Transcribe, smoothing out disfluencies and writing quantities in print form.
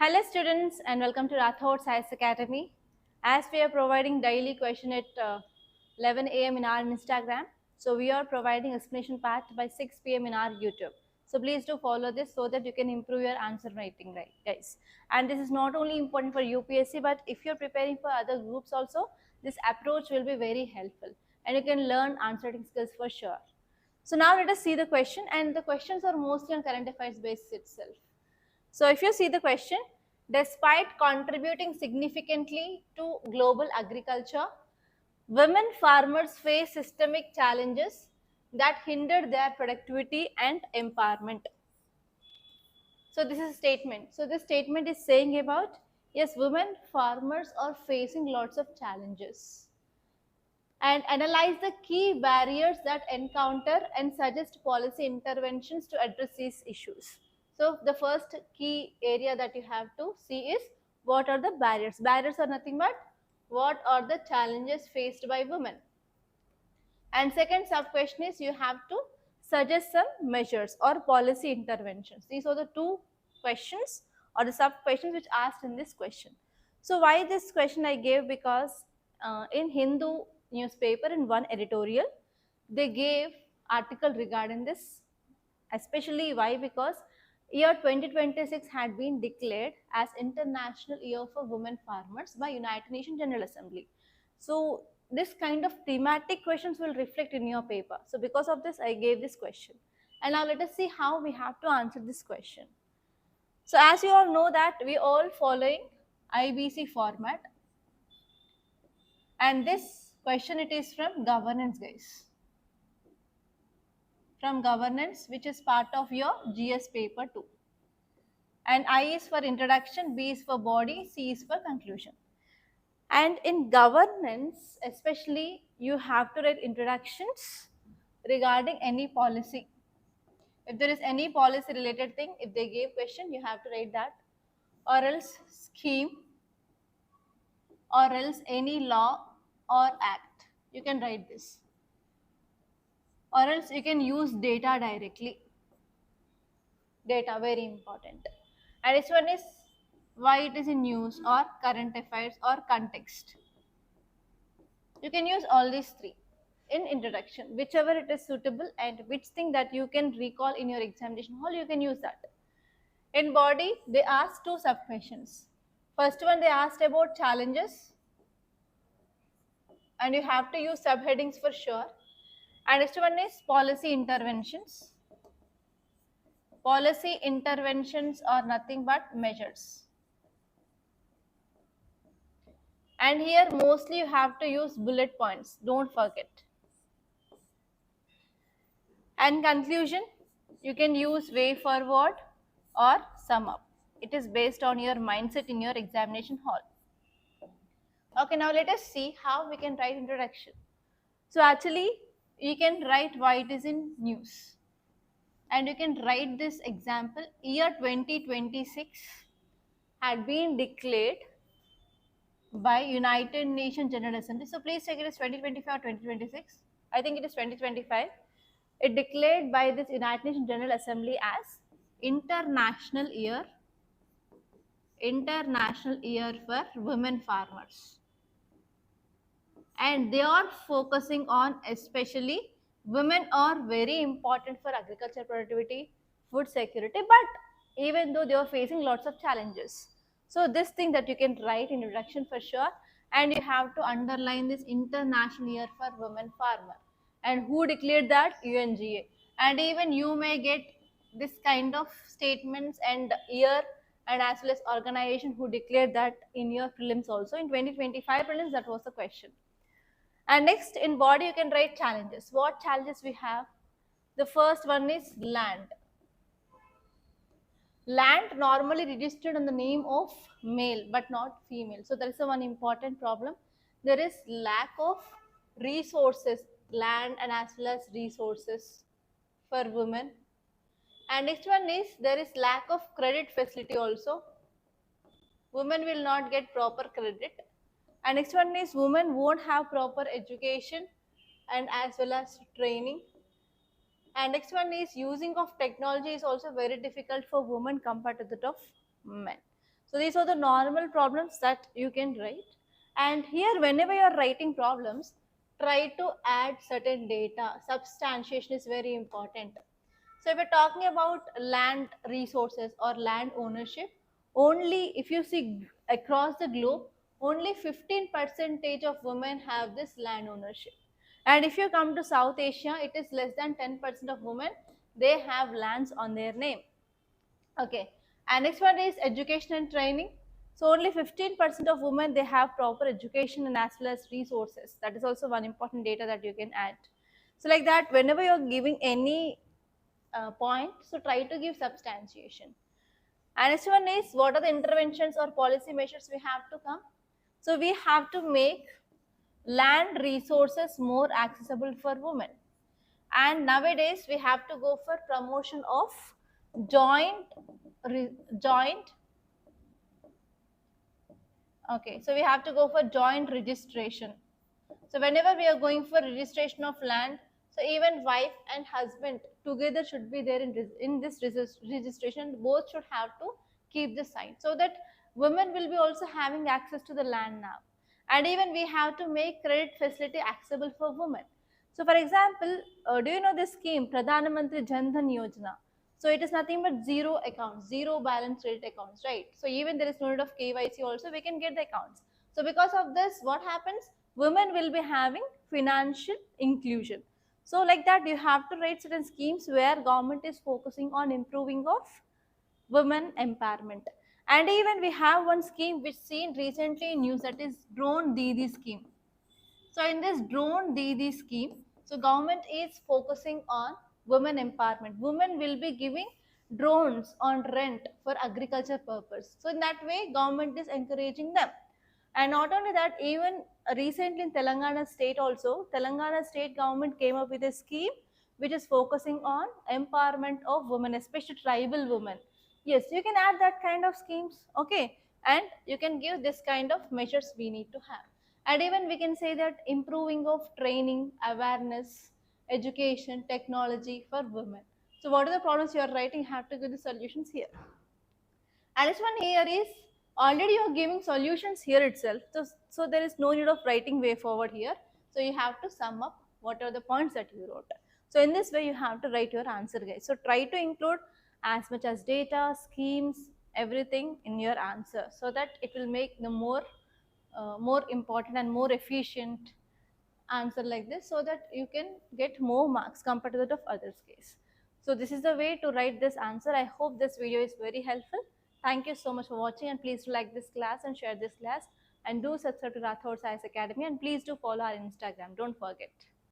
Hello students and welcome to Rathod Science Academy. As we are providing daily question at 11 a.m. in our Instagram, so we are providing explanation part by 6 p.m. in our YouTube. So please do follow this so that you can improve your answer writing, right, guys. And this is not only important for UPSC, but if you're preparing for other groups also, this approach will be very helpful and you can learn answering skills for sure. So now let us see the question, and the questions are mostly on current affairs based itself. So if you see the question, despite contributing significantly to global agriculture, women farmers face systemic challenges that hinder their productivity and empowerment. So this is a statement. So this statement is saying about, yes, women farmers are facing lots of challenges, and analyze the key barriers that encounter and suggest policy interventions to address these issues. So the first key area that you have to see is what are the barriers. Barriers are nothing but what are the challenges faced by women. And second sub question is you have to suggest some measures or policy interventions. These are the two questions or the sub questions which asked in this question. So why this question I gave, because in Hindu newspaper in one editorial they gave article regarding this, especially why, because year 2026 had been declared as International Year for Women Farmers by United Nations General Assembly. So this kind of thematic questions will reflect in your paper. So because of this I gave this question, and now let us see how we have to answer this question. So as you all know that we all following IBC format, and this question it is from governance, guys, from governance, which is part of your GS paper 2. And I is for introduction, B is for body, C is for conclusion. And in governance especially you have to write introductions regarding any policy. If there is any policy related thing, if they gave question, you have to write that, or else scheme, or else any law or act, you can write this, or else you can use data directly. Data very important. And this one is why it is in news or current affairs or context. You can use all these three in introduction, whichever it is suitable and which thing that you can recall in your examination hall, you can use that. In body they asked two sub questions. First one they asked about challenges, and you have to use subheadings for sure. And next one is policy interventions. Policy interventions are nothing but measures. And here mostly you have to use bullet points, don't forget. And conclusion, you can use way forward or sum up. It is based on your mindset in your examination hall. Okay, now let us see how we can write introduction. So actually you can write why it is in news, and you can write this example, year 2026 had been declared by United Nations General Assembly. So please check it is 2025 or 2026. I think it is 2025. It declared by this United Nations General Assembly as International Year for Women Farmers. And they are focusing on, especially women are very important for agriculture productivity, food security, but even though they are facing lots of challenges. So this thing that you can write in introduction for sure, and you have to underline this International Year for Women Farmer. And who declared that? UNGA. And even you may get this kind of statements and year, and as well as organization who declared that in your prelims also. In 2025 prelims that was the question. And next in body you can write challenges. What challenges we have? The first one is land. Land normally registered on the name of male but not female. So there is a one important problem. There is lack of resources, land and as well as resources for women. And next one is there is lack of credit facility also. Women will not get proper credit. And next one is women won't have proper education and as well as training. And next one is using of technology is also very difficult for women compared to that of men. So these are the normal problems that you can write. And here, whenever you are writing problems, try to add certain data. Substantiation is very important. So if we're talking about land resources or land ownership, only if you see across the globe, only 15% of women have this land ownership. And if you come to South Asia, it is less than 10% of women, they have lands on their name. Okay. And next one is education and training. So only 15% of women, they have proper education and as well as resources. That is also one important data that you can add. So like that, whenever you're giving any point, so try to give substantiation. And next one is, what are the interventions or policy measures we have to come? So we have to make land resources more accessible for women. And nowadays we have to go for promotion of joint joint okay, so we have to go for joint registration. So whenever we are going for registration of land, so even wife and husband together should be there in this registration. Both should have to keep the sign, so that women will be also having access to the land now. And even we have to make credit facility accessible for women. So for example, do you know this scheme, Pradhan Mantri Jan Dhan Yojana? So it is nothing but zero accounts, zero balance credit accounts, right? So even there is no need of KYC also, we can get the accounts. So because of this, what happens? Women will be having financial inclusion. So like that, you have to write certain schemes where government is focusing on improving of women empowerment. And even we have one scheme which seen recently in news, that is drone Didi scheme. So in this drone Didi scheme, so government is focusing on women empowerment. Women will be giving drones on rent for agriculture purpose. So in that way, government is encouraging them. And not only that, even recently in Telangana state also, Telangana state government came up with a scheme which is focusing on empowerment of women, especially tribal women. Yes, you can add that kind of schemes, okay, and you can give this kind of measures we need to have. And even we can say that improving of training, awareness, education, technology for women. So what are the problems you are writing? You have to give the solutions here. And this one here is, already you're giving solutions here itself. So there is no need of writing way forward here. So you have to sum up what are the points that you wrote. So in this way, you have to write your answer, guys. So try to include as much as data, schemes, everything in your answer, so that it will make the more important and more efficient answer like this, so that you can get more marks compared to that of others case. So this is the way to write this answer. I hope this video is very helpful. Thank you so much for watching, and please do like this class and share this class, and do subscribe to Rathod Science Academy, and please do follow our Instagram. Don't forget.